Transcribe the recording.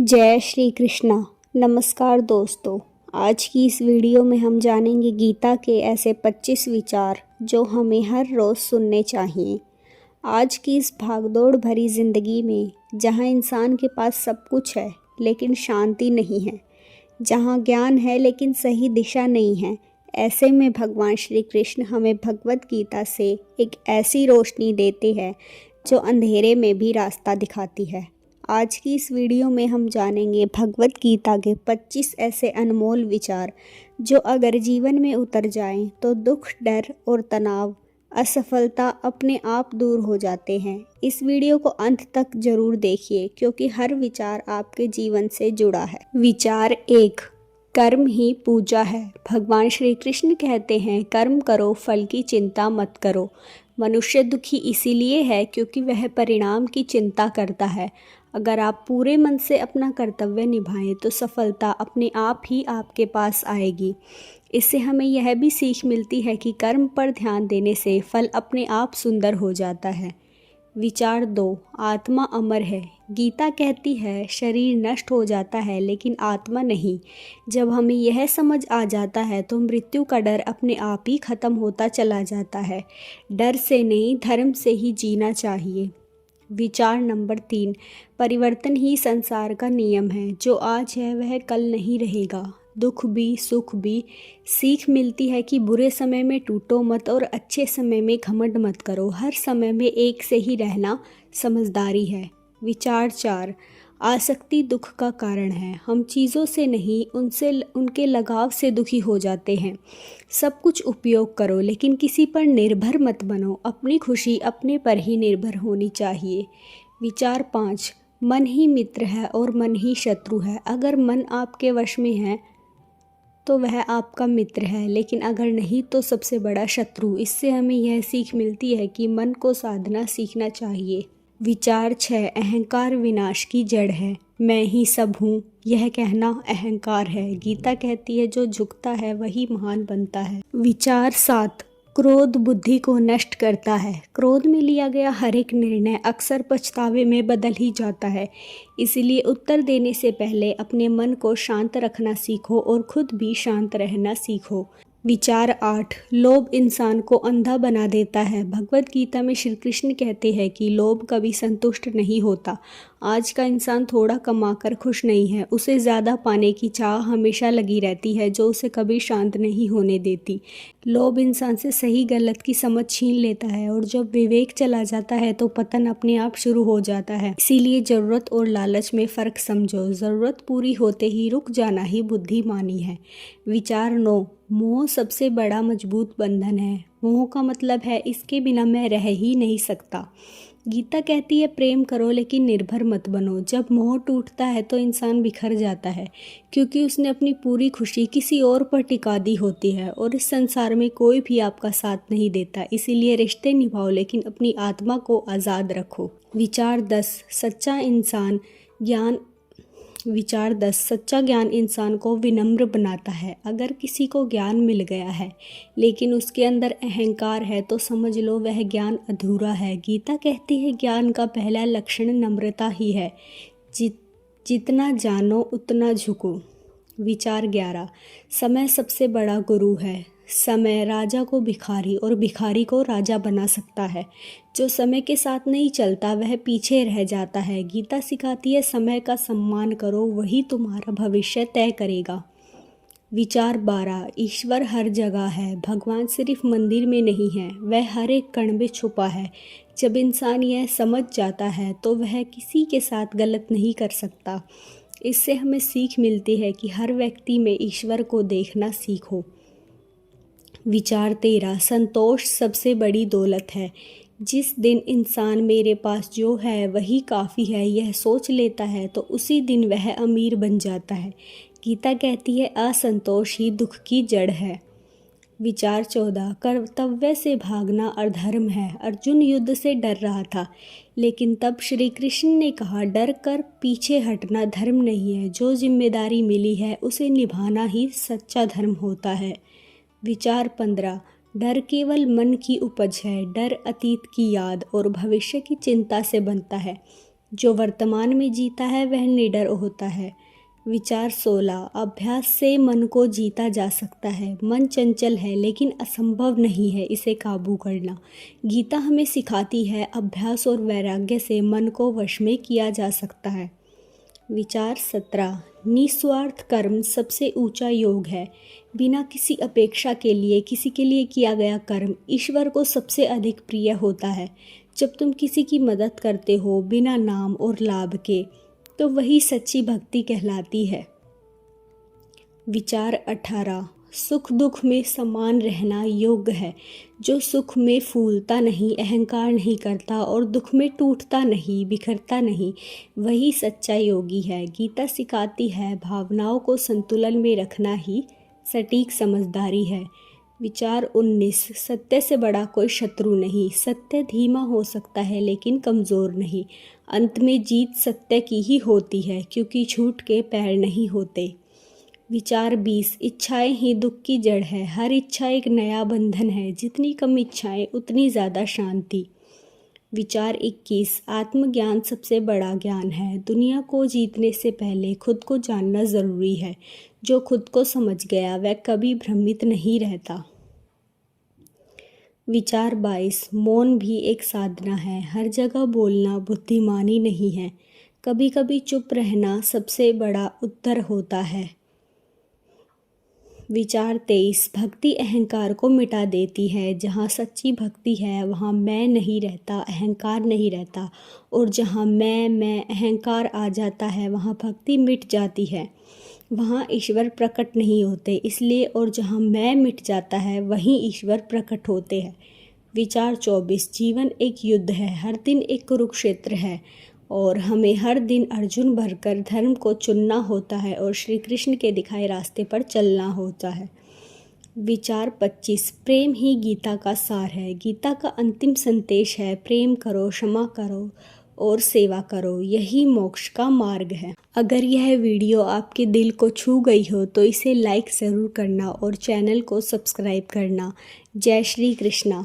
जय श्री कृष्णा। नमस्कार दोस्तों, आज की इस वीडियो में हम जानेंगे गीता के ऐसे 25 विचार जो हमें हर रोज़ सुनने चाहिए। आज की इस भागदौड़ भरी ज़िंदगी में जहाँ इंसान के पास सब कुछ है लेकिन शांति नहीं है, जहाँ ज्ञान है लेकिन सही दिशा नहीं है, ऐसे में भगवान श्री कृष्ण हमें भगवत गीता से एक ऐसी रोशनी देते हैं जो अंधेरे में भी रास्ता दिखाती है। आज की इस वीडियो में हम जानेंगे भगवत गीता के 25 ऐसे अनमोल विचार जो अगर जीवन में उतर जाएं तो दुख, डर और तनाव, असफलता अपने आप दूर हो जाते हैं। इस वीडियो को अंत तक जरूर देखिए क्योंकि हर विचार आपके जीवन से जुड़ा है। विचार 1, कर्म ही पूजा है। भगवान श्री कृष्ण कहते हैं, कर्म करो, फल की चिंता मत करो। मनुष्य दुखी इसीलिए है क्योंकि वह परिणाम की चिंता करता है। अगर आप पूरे मन से अपना कर्तव्य निभाएं तो सफलता अपने आप ही आपके पास आएगी। इससे हमें यह भी सीख मिलती है कि कर्म पर ध्यान देने से फल अपने आप सुंदर हो जाता है। विचार 2, आत्मा अमर है। गीता कहती है, शरीर नष्ट हो जाता है लेकिन आत्मा नहीं। जब हमें यह समझ आ जाता है तो मृत्यु का डर अपने आप ही खत्म होता चला जाता है। डर से नहीं, धर्म से ही जीना चाहिए। विचार नंबर 3, परिवर्तन ही संसार का नियम है। जो आज है वह कल नहीं रहेगा। दुख भी सुख भी। सीख मिलती है कि बुरे समय में टूटो मत और अच्छे समय में घमंड मत करो। हर समय में एक से ही रहना समझदारी है। विचार 4, आसक्ति दुख का कारण है। हम चीज़ों से नहीं, उनके लगाव से दुखी हो जाते हैं। सब कुछ उपयोग करो लेकिन किसी पर निर्भर मत बनो। अपनी खुशी अपने पर ही निर्भर होनी चाहिए। विचार 5, मन ही मित्र है और मन ही शत्रु है। अगर मन आपके वश में है तो वह आपका मित्र है, लेकिन अगर नहीं तो सबसे बड़ा शत्रु। इससे हमें यह सीख मिलती है कि मन को साधना सीखना चाहिए। विचार 6, अहंकार विनाश की जड़ है। मैं ही सब हूँ, यह कहना अहंकार है। गीता कहती है, जो झुकता है वही महान बनता है। विचार 7, क्रोध बुद्धि को नष्ट करता है। क्रोध में लिया गया हर एक निर्णय अक्सर पछतावे में बदल ही जाता है। इसलिए उत्तर देने से पहले अपने मन को शांत रखना सीखो और खुद भी शांत रहना सीखो। विचार 8, लोभ इंसान को अंधा बना देता है। भगवत गीता में श्री कृष्ण कहते हैं कि लोभ कभी संतुष्ट नहीं होता। आज का इंसान थोड़ा कमाकर खुश नहीं है, उसे ज़्यादा पाने की चाह हमेशा लगी रहती है जो उसे कभी शांत नहीं होने देती। लोभ इंसान से सही गलत की समझ छीन लेता है और जब विवेक चला जाता है तो पतन अपने आप शुरू हो जाता है। इसीलिए ज़रूरत और लालच में फ़र्क समझो। ज़रूरत पूरी होते ही रुक जाना ही बुद्धिमानी है। विचार 9, मोह सबसे बड़ा मजबूत बंधन है। मोह का मतलब है इसके बिना मैं रह ही नहीं सकता। गीता कहती है, प्रेम करो लेकिन निर्भर मत बनो। जब मोह टूटता है तो इंसान बिखर जाता है क्योंकि उसने अपनी पूरी खुशी किसी और पर टिका दी होती है और इस संसार में कोई भी आपका साथ नहीं देता। इसीलिए रिश्ते निभाओ लेकिन अपनी आत्मा को आज़ाद रखो। विचार 10, सच्चा इंसान ज्ञान विचार 10, सच्चा ज्ञान इंसान को विनम्र बनाता है। अगर किसी को ज्ञान मिल गया है लेकिन उसके अंदर अहंकार है तो समझ लो वह ज्ञान अधूरा है। गीता कहती है, ज्ञान का पहला लक्षण नम्रता ही है। जितना जानो उतना झुको। विचार 11, समय सबसे बड़ा गुरु है। समय राजा को भिखारी और भिखारी को राजा बना सकता है। जो समय के साथ नहीं चलता वह पीछे रह जाता है। गीता सिखाती है, समय का सम्मान करो, वही तुम्हारा भविष्य तय करेगा। विचार 12, ईश्वर हर जगह है। भगवान सिर्फ मंदिर में नहीं है, वह हर एक कण में छुपा है। जब इंसान यह समझ जाता है तो वह किसी के साथ गलत नहीं कर सकता। इससे हमें सीख मिलती है कि हर व्यक्ति में ईश्वर को देखना सीखो। विचार 13, संतोष सबसे बड़ी दौलत है। जिस दिन इंसान मेरे पास जो है वही काफ़ी है यह सोच लेता है तो उसी दिन वह अमीर बन जाता है। गीता कहती है, असंतोष ही दुख की जड़ है। विचार 14, कर्तव्य से भागना अधर्म है। अर्जुन युद्ध से डर रहा था लेकिन तब श्री कृष्ण ने कहा, डर कर पीछे हटना धर्म नहीं है। जो जिम्मेदारी मिली है उसे निभाना ही सच्चा धर्म होता है। विचार 15, डर केवल मन की उपज है। डर अतीत की याद और भविष्य की चिंता से बनता है। जो वर्तमान में जीता है वह निडर होता है। विचार 16। अभ्यास से मन को जीता जा सकता है। मन चंचल है लेकिन असंभव नहीं है इसे काबू करना। गीता हमें सिखाती है अभ्यास और वैराग्य से मन को वश में किया जा सकता है। विचार 17। निस्वार्थ कर्म सबसे ऊंचा योग है। बिना किसी अपेक्षा के लिए किसी के लिए किया गया कर्म ईश्वर को सबसे अधिक प्रिय होता है। जब तुम किसी की मदद करते हो बिना नाम और लाभ के, तो वही सच्ची भक्ति कहलाती है। विचार 18। सुख दुख में समान रहना योग्य है। जो सुख में फूलता नहीं, अहंकार नहीं करता और दुख में टूटता नहीं, बिखरता नहीं, वही सच्चा योगी है। गीता सिखाती है भावनाओं को संतुलन में रखना ही सटीक समझदारी है। विचार 19। सत्य से बड़ा कोई शत्रु नहीं। सत्य धीमा हो सकता है लेकिन कमज़ोर नहीं। अंत में जीत सत्य की ही होती है क्योंकि झूठ के पैर नहीं होते। विचार 20। इच्छाएं ही दुख की जड़ है। हर इच्छा एक नया बंधन है। जितनी कम इच्छाएं उतनी ज़्यादा शांति। विचार 21। आत्मज्ञान सबसे बड़ा ज्ञान है। दुनिया को जीतने से पहले खुद को जानना ज़रूरी है। जो खुद को समझ गया वह कभी भ्रमित नहीं रहता। विचार 22। मौन भी एक साधना है। हर जगह बोलना बुद्धिमानी नहीं है। कभी कभी चुप रहना सबसे बड़ा उत्तर होता है। विचार 23। भक्ति अहंकार को मिटा देती है। जहाँ सच्ची भक्ति है वहाँ मैं नहीं रहता, अहंकार नहीं रहता, और जहाँ मैं अहंकार आ जाता है वहाँ भक्ति मिट जाती है। वहाँ ईश्वर प्रकट नहीं होते इसलिए, और जहाँ मैं मिट जाता है वहीं ईश्वर प्रकट होते हैं। विचार 24। जीवन एक युद्ध है। हर दिन एक कुरुक्षेत्र है और हमें हर दिन अर्जुन भरकर धर्म को चुनना होता है और श्री कृष्ण के दिखाए रास्ते पर चलना होता है। विचार 25। प्रेम ही गीता का सार है। गीता का अंतिम संदेश है प्रेम करो, क्षमा करो और सेवा करो, यही मोक्ष का मार्ग है। अगर यह वीडियो आपके दिल को छू गई हो तो इसे लाइक ज़रूर करना और चैनल को सब्सक्राइब करना। जय श्री कृष्णा।